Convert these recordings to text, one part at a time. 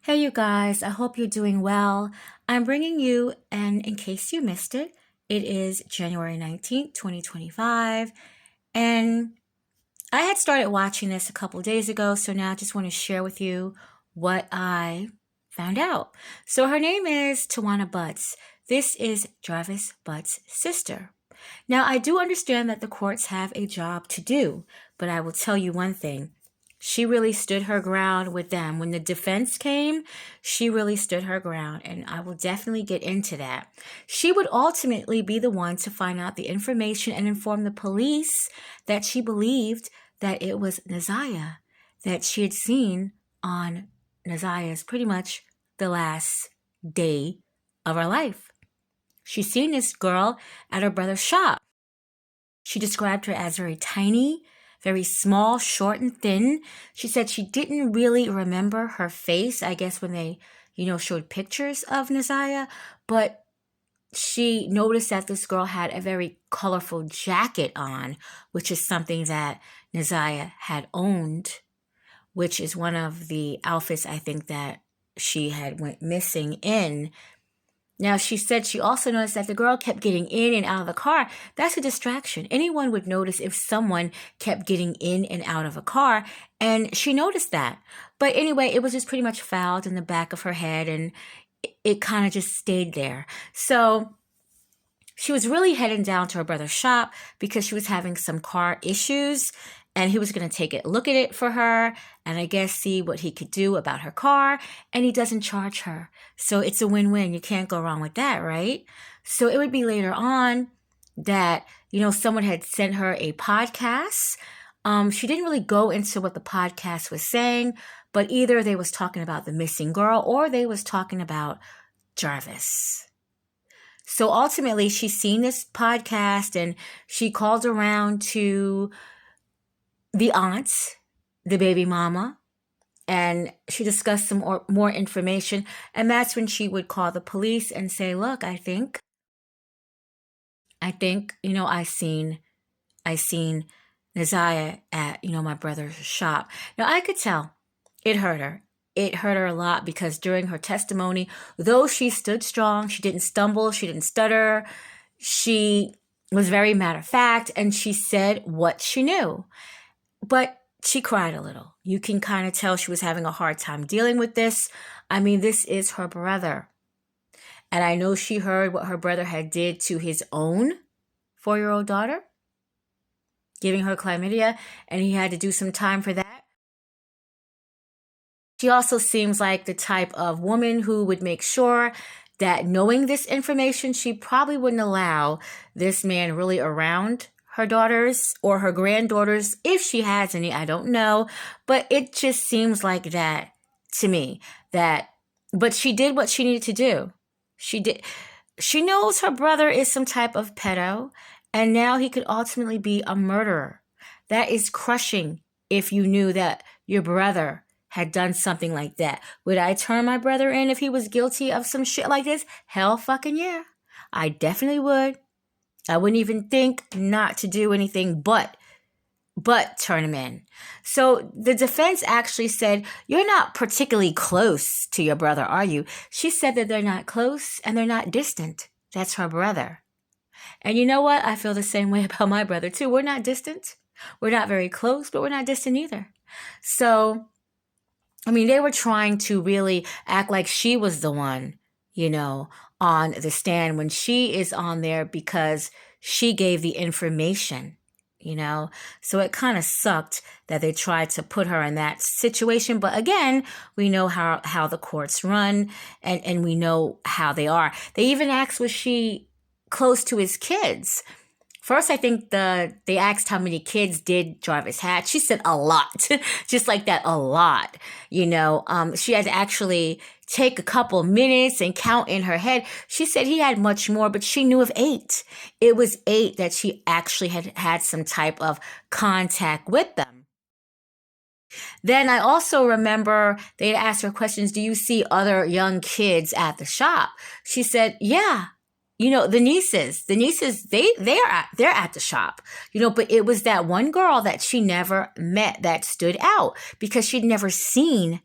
Hey, you guys, I hope you're doing well. I'm bringing you, and in case you missed it, it is January 19th, 2025. And I had started watching this a couple days ago, so now I just want to share with you what I found out. So her name is Tawana Butts. This is Jarvis Butts' sister. Now, I do understand that the courts have a job to do, but I will tell you one thing. She really stood her ground with them. When the defense came, she really stood her ground, and I will definitely get into that. She would ultimately be the one to find out the information and inform the police that she believed that it was Naziah that she had seen on Naziah's pretty much the last day of her life. She's seen this girl at her brother's shop. She described her as very tiny, very small, short, and thin. She said she didn't really remember her face, I guess, when they, showed pictures of Naziah, but she noticed that this girl had a very colorful jacket on, which is something that Naziah had owned, which is one of the outfits I think that she had went missing in. Now, she said she also noticed that the girl kept getting in and out of the car. That's a distraction. Anyone would notice if someone kept getting in and out of a car, and she noticed that. But anyway, it was just pretty much fouled in the back of her head, and it kind of just stayed there. So she was really heading down to her brother's shop because she was having some car issues, and he was going to take a look at it for her and I guess see what he could do about her car, and he doesn't charge her. So it's a win-win. You can't go wrong with that, right? So it would be later on that, someone had sent her a podcast. She didn't really go into what the podcast was saying, but either they was talking about the missing girl or they was talking about Jarvis. So ultimately, she's seen this podcast and she called around to the aunt, the baby mama, and she discussed some more information. And that's when she would call the police and say, look, I think, I seen Naziah at, my brother's shop. Now I could tell it hurt her. It hurt her a lot because during her testimony, though she stood strong, she didn't stumble, she didn't stutter, she was very matter of fact, and she said what she knew. But she cried a little. You can kind of tell she was having a hard time dealing with this. I mean, this is her brother. And I know she heard what her brother had did to his own 4-year-old daughter, giving her chlamydia, and he had to do some time for that. She also seems like the type of woman who would make sure that knowing this information, she probably wouldn't allow this man really around her daughters or her granddaughters, if she has any, I don't know. But it just seems like that to me. But she did what she needed to do. She did. She knows her brother is some type of pedo, and now he could ultimately be a murderer. That is crushing if you knew that your brother had done something like that. Would I turn my brother in if he was guilty of some shit like this? Hell fucking yeah. I definitely would. I wouldn't even think not to do anything but turn him in. So the defense actually said, you're not particularly close to your brother, are you? She said that they're not close and they're not distant. That's her brother. And you know what? I feel the same way about my brother too. We're not distant. We're not very close, but we're not distant either. So, I mean, they were trying to really act like she was the one, on the stand when she is on there because she gave the information, So it kind of sucked that they tried to put her in that situation. But again, we know how the courts run and we know how they are. They even asked, was she close to his kids? First, I think they asked how many kids did Jarvis have. She said a lot, just like that, a lot. She had to actually take a couple minutes and count in her head. She said he had much more, but she knew of 8. It was 8 that she actually had some type of contact with them. Then I also remember they had asked her questions. Do you see other young kids at the shop? She said, yeah. The nieces, they're at the shop, but it was that one girl that she never met that stood out because she'd never seen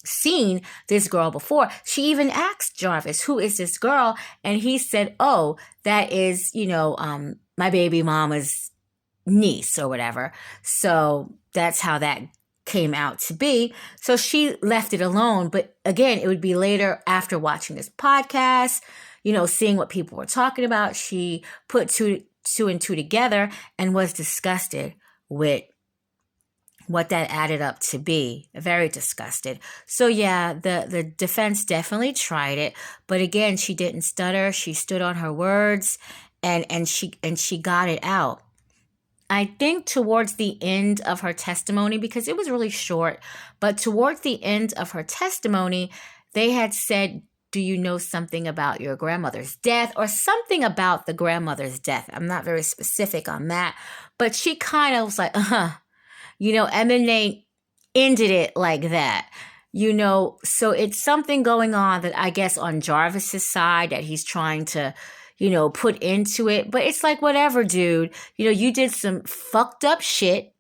seen this girl before. She even asked Jarvis, who is this girl? And he said, oh, that is, my baby mama's niece or whatever. So that's how that came out to be. So she left it alone. But again, it would be later after watching this podcast, seeing what people were talking about. She put two and two together and was disgusted with what that added up to be. Very disgusted. So yeah, the defense definitely tried it, but again, she didn't stutter. She stood on her words, and she got it out. I think towards the end of her testimony, because it was really short, but towards the end of her testimony, they had said, do you know something about your grandmother's death, or something about the grandmother's death? I'm not very specific on that, but she kind of was like, and then they ended it like that. So it's something going on that I guess on Jarvis's side that he's trying to, put into it. But it's like, whatever, dude. You did some fucked up shit.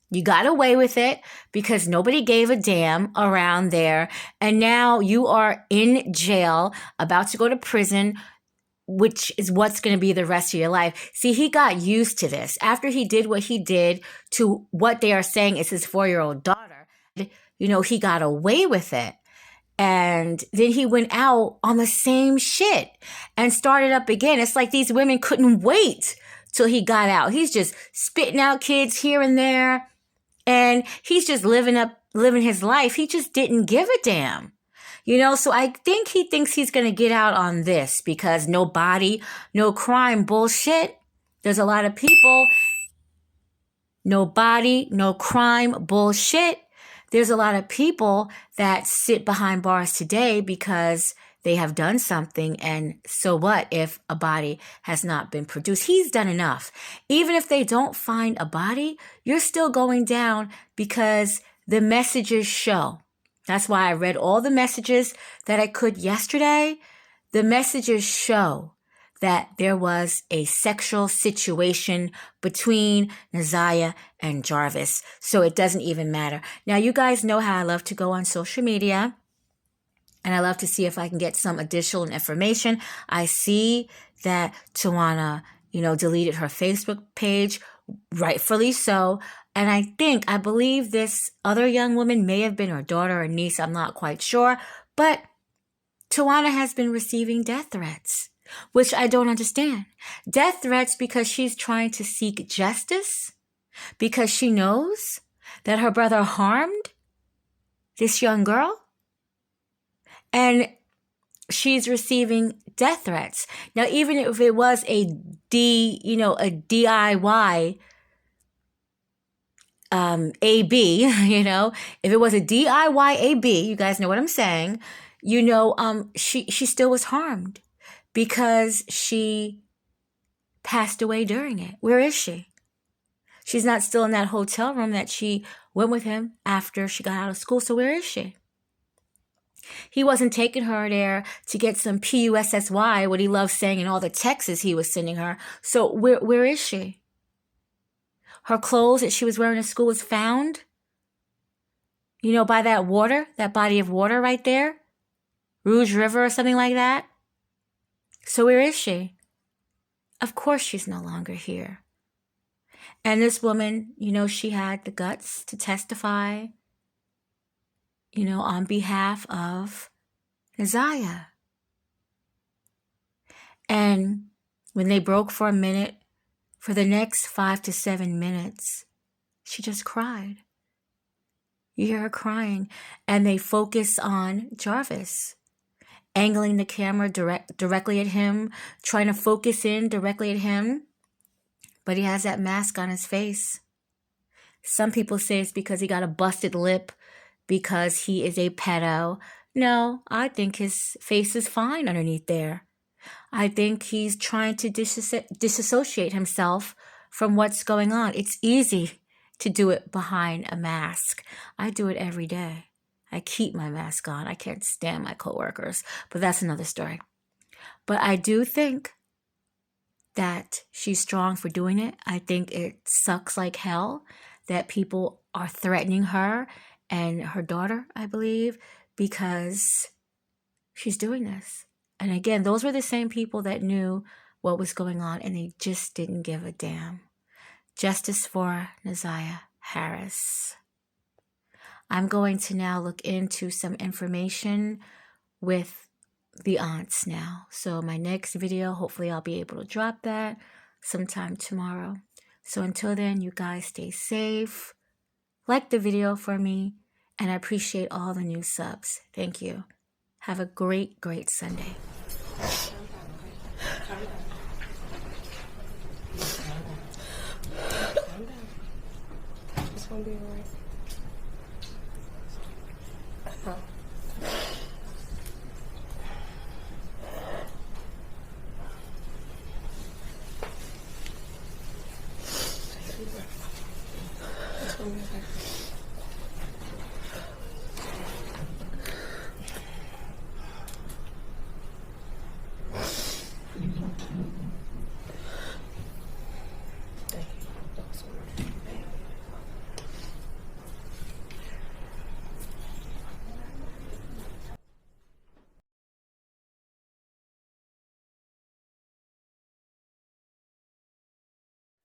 You got away with it because nobody gave a damn around there. And now you are in jail, about to go to prison, which is what's going to be the rest of your life. See, he got used to this. After he did what he did to what they are saying is his 4-year-old daughter, he got away with it. And then he went out on the same shit and started up again. It's like these women couldn't wait till he got out. He's just spitting out kids here and there. And he's just living his life. He just didn't give a damn. So I think he thinks he's going to get out on this because no body, no crime bullshit. There's a lot of people, no body, no crime bullshit. There's a lot of people that sit behind bars today because they have done something. And so what if a body has not been produced? He's done enough. Even if they don't find a body, you're still going down because the messages show. That's why I read all the messages that I could yesterday. The messages show that there was a sexual situation between Naziah and Jarvis. So it doesn't even matter. Now, you guys know how I love to go on social media, and I love to see if I can get some additional information. I see that Tawana, deleted her Facebook page, rightfully so. And I believe this other young woman may have been her daughter or niece. I'm not quite sure. But Tawana has been receiving death threats, which I don't understand. Death threats because she's trying to seek justice, because she knows that her brother harmed this young girl. And she's receiving death threats. Now, even if it was a DIY AB, if it was a DIY AB, you guys know what I'm saying, she still was harmed because she passed away during it. Where is she? She's not still in that hotel room that she went with him after she got out of school. So where is she? He wasn't taking her there to get some PUSSY, what he loves saying in all the texts he was sending her. So where is she? Her clothes that she was wearing at school was found, by that water, that body of water right there, Rouge River or something like that. So where is she? Of course she's no longer here. And this woman, she had the guts to testify, on behalf of Naziah. And when they broke for a minute, for the next 5 to 7 minutes, she just cried. You hear her crying, and they focus on Jarvis, angling the camera directly at him, trying to focus in directly at him, but he has that mask on his face. Some people say it's because he got a busted lip, because he is a pedo. No, I think his face is fine underneath there. I think he's trying to disassociate himself from what's going on. It's easy to do it behind a mask. I do it every day. I keep my mask on. I can't stand my coworkers, but that's another story. But I do think that she's strong for doing it. I think it sucks like hell that people are threatening her and her daughter, I believe, because she's doing this. And again, those were the same people that knew what was going on and they just didn't give a damn. Justice for Naziah Harris. I'm going to now look into some information with the aunts now. So my next video, hopefully I'll be able to drop that sometime tomorrow. So until then, you guys stay safe. Like the video for me, and I appreciate all the new subs. Thank you. Have a great, great Sunday. It's gonna be alright.